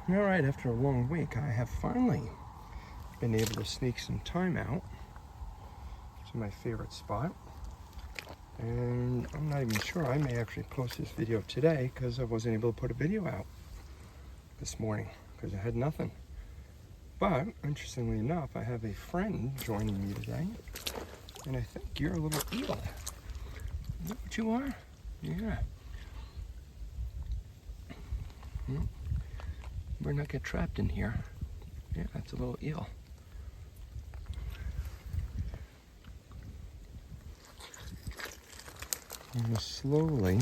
All right, after a long week, I have finally been able to sneak some time out to my favorite spot. And I'm not even sure, I may actually post this video today because I wasn't able to put a video out this morning because I had nothing. But interestingly enough, I have a friend joining me today, and I think you're a little eel. Is that what you are? Yeah. Better not get trapped in here. Yeah, that's a little eel. I'm gonna slowly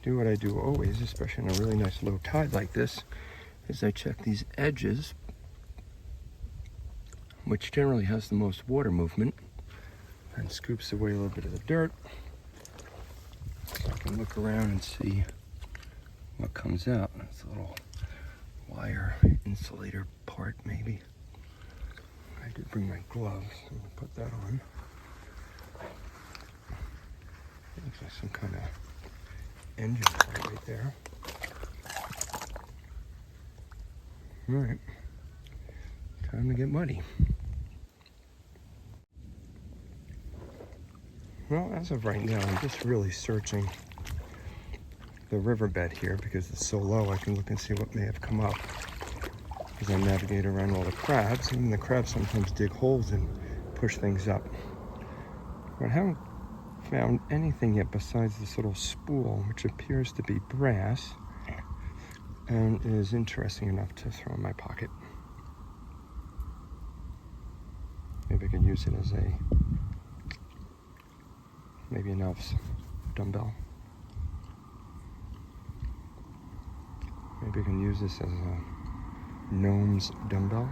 do what I do always, especially in a really nice low tide like this, is I check these edges, which generally has the most water movement, and scoops away a little bit of the dirt. So I can look around and see what comes out. It's a little wire insulator part, maybe. I did bring my gloves. I'm gonna put that on. Looks like some kind of engine part right there. All right, time to get muddy. Well, as of right now, I'm just really searching the riverbed here because it's so low. I can look and see what may have come up as I navigate around all the crabs. And the crabs sometimes dig holes and push things up. But I haven't found anything yet besides this little spool, which appears to be brass and is interesting enough to throw in my pocket. Maybe I could use it as maybe an elf's dumbbell. Maybe I can use this as a gnome's dumbbell.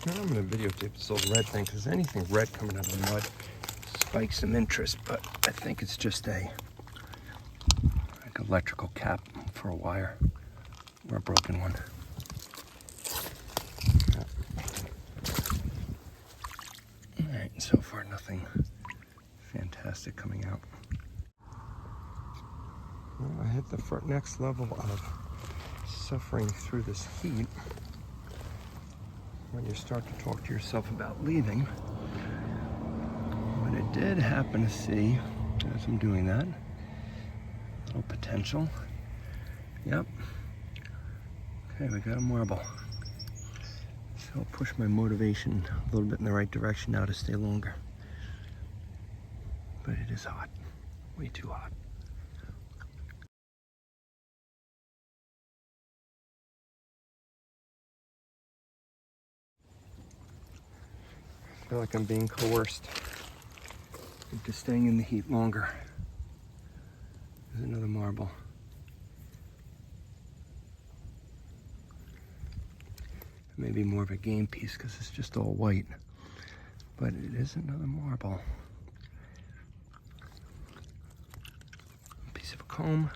Now I'm going to videotape this little red thing because anything red coming out of the mud spikes some interest, but I think it's just like electrical cap for a wire or a broken one. Yeah. All right, so far nothing fantastic coming out. Well, I hit the next level of suffering through this heat when you start to talk to yourself about leaving. But I did happen to see, as I'm doing that, a little potential. Yep. Okay, we got a marble. So I'll push my motivation a little bit in the right direction now to stay longer. But it is hot, way too hot. I feel like I'm being coerced into staying in the heat longer. There's another marble. Maybe more of a game piece because it's just all white. But it is another marble. A piece of a comb.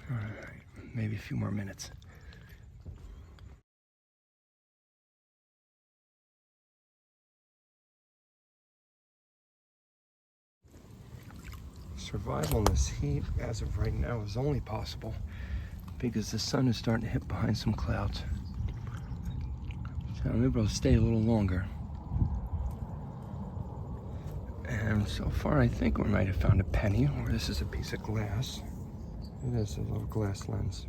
All right, maybe a few more minutes. Survival in this heat, as of right now, is only possible because the sun is starting to hit behind some clouds. So I'm able to stay a little longer. And so far, I think we might have found a penny, or this is a piece of glass. It is a little glass lens.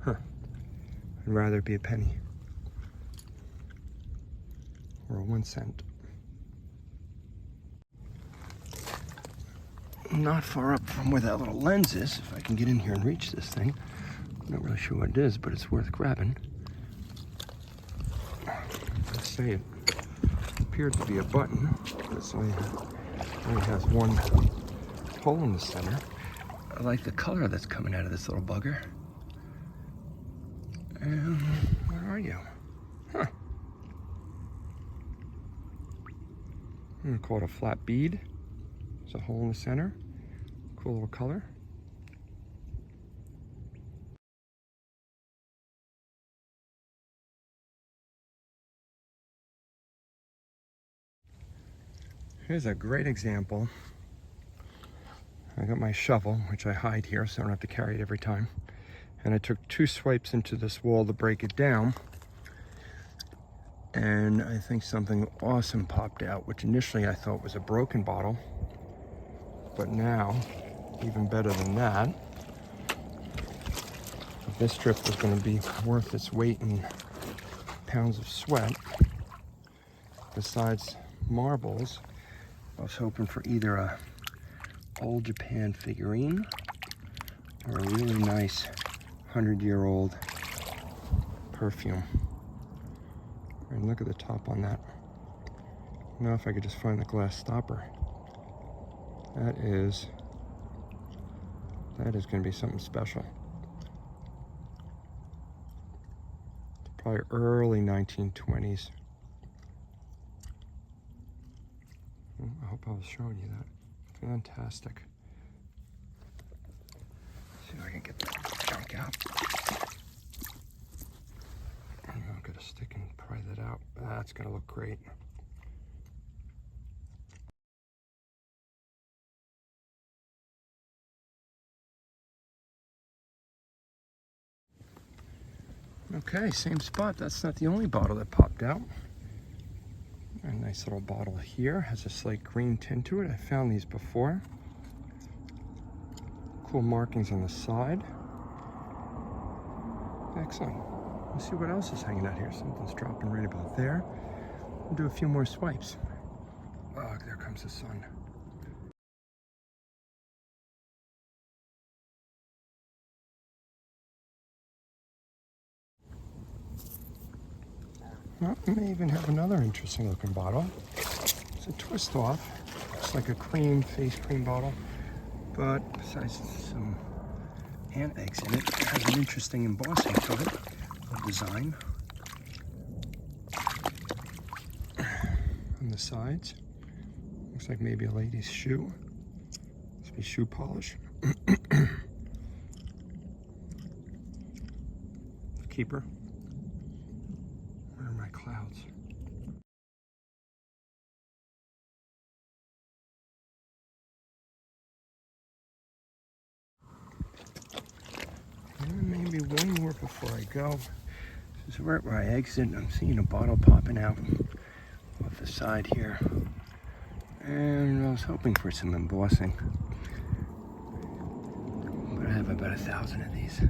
Huh. I'd rather it be a penny. Or a 1 cent. Not far up from where that little lens is, if I can get in here and reach this thing. I'm not really sure what it is, but it's worth grabbing. Let's say it appeared to be a button. This only has one hole in the center. I like the color that's coming out of this little bugger. And where are you? Huh. I'm gonna call it a flat bead. There's a hole in the center. Cool little color. Here's a great example. I got my shovel, which I hide here so I don't have to carry it every time. And I took 2 swipes into this wall to break it down. And I think something awesome popped out, which initially I thought was a broken bottle. But now, even better than that, if this trip was going to be worth its weight in pounds of sweat, besides marbles, I was hoping for either a old Japan figurine or a really nice 100-year-old perfume. And look at the top on that. Now if I could just find the glass stopper. That is going to be something special. Probably early 1920s. I hope I was showing you that. Fantastic. See if I can get that junk out. I'm going to stick and pry that out. That's going to look great. Okay, same spot. That's not the only bottle that popped out. A nice little bottle here. Has a slight green tint to it. I found these before. Cool markings on the side. Excellent. Let's see what else is hanging out here. Something's dropping right about there. We'll do a few more swipes. Oh, there comes the sun. Well, we may even have another interesting looking bottle. It's a twist off. It's like a cream, face cream bottle. But besides some ant eggs in it, it has an interesting embossing to it of design. On the sides. Looks like maybe a lady's shoe. Must be shoe polish. Keeper. Where are my clouds? And maybe one more before I go. This is right where I exit. I'm seeing a bottle popping out off the side here. And I was hoping for some embossing. But I have about 1,000 of these.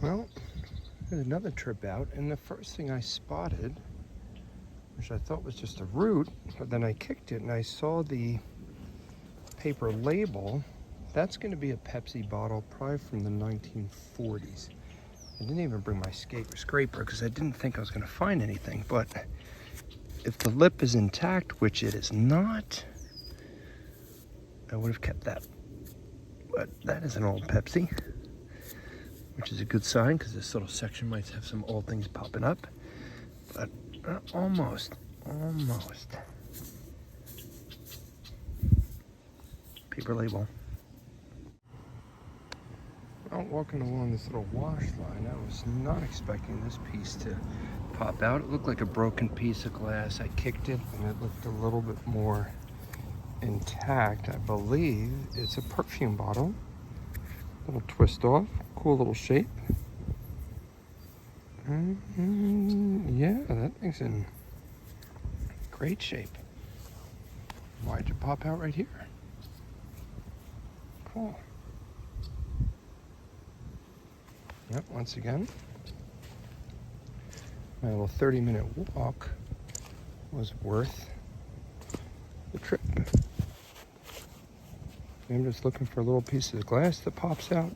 Well, there's another trip out, and the first thing I spotted, which I thought was just a root, but then I kicked it and I saw the paper label. That's going to be a Pepsi bottle, probably from the 1940s. I didn't even bring my scraper because I didn't think I was going to find anything, but if the lip is intact, which it is not, I would have kept that. But that is an old Pepsi, which is a good sign because this little section might have some old things popping up. But almost. Paper label. Well, walking along this little wash line, I was not expecting this piece to pop out. It looked like a broken piece of glass. I kicked it and it looked a little bit more intact. I believe it's a perfume bottle. Little twist off, cool little shape. Yeah, that thing's in great shape. Why'd you pop out right here? Cool. Yep, once again, my little 30-minute walk was worth the trip. I'm just looking for a little piece of glass that pops out.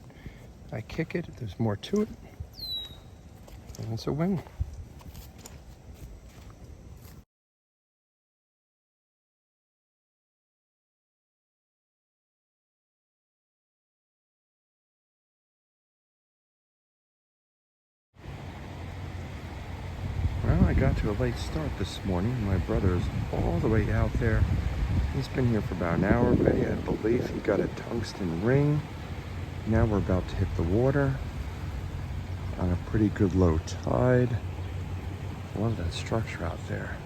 I kick it, if there's more to it, and it's a win. I got to a late start this morning. My brother's all the way out there. He's been here for about an hour, but I believe he got a tungsten ring. Now we're about to hit the water on a pretty good low tide. I love that structure out there.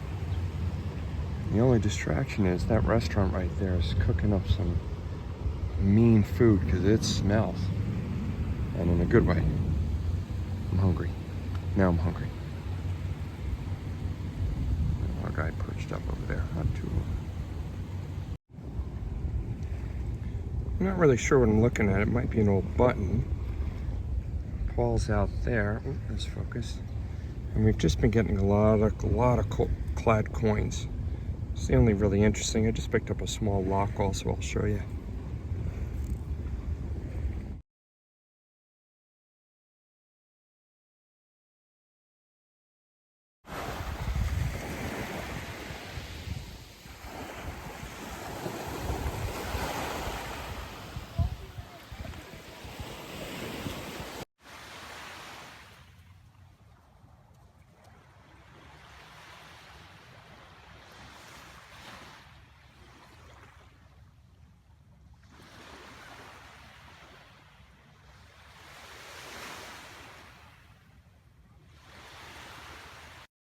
The only distraction is that restaurant right there is cooking up some mean food because it smells. And in a good way. I'm hungry. Now I'm hungry. Our guy perched up over there. Not too long. I'm not really sure what I'm looking at. It might be an old button. Paul's out there. Ooh, let's focus. And we've just been getting a lot of clad coins. It's the only really interesting. I just picked up a small lock also. I'll show you.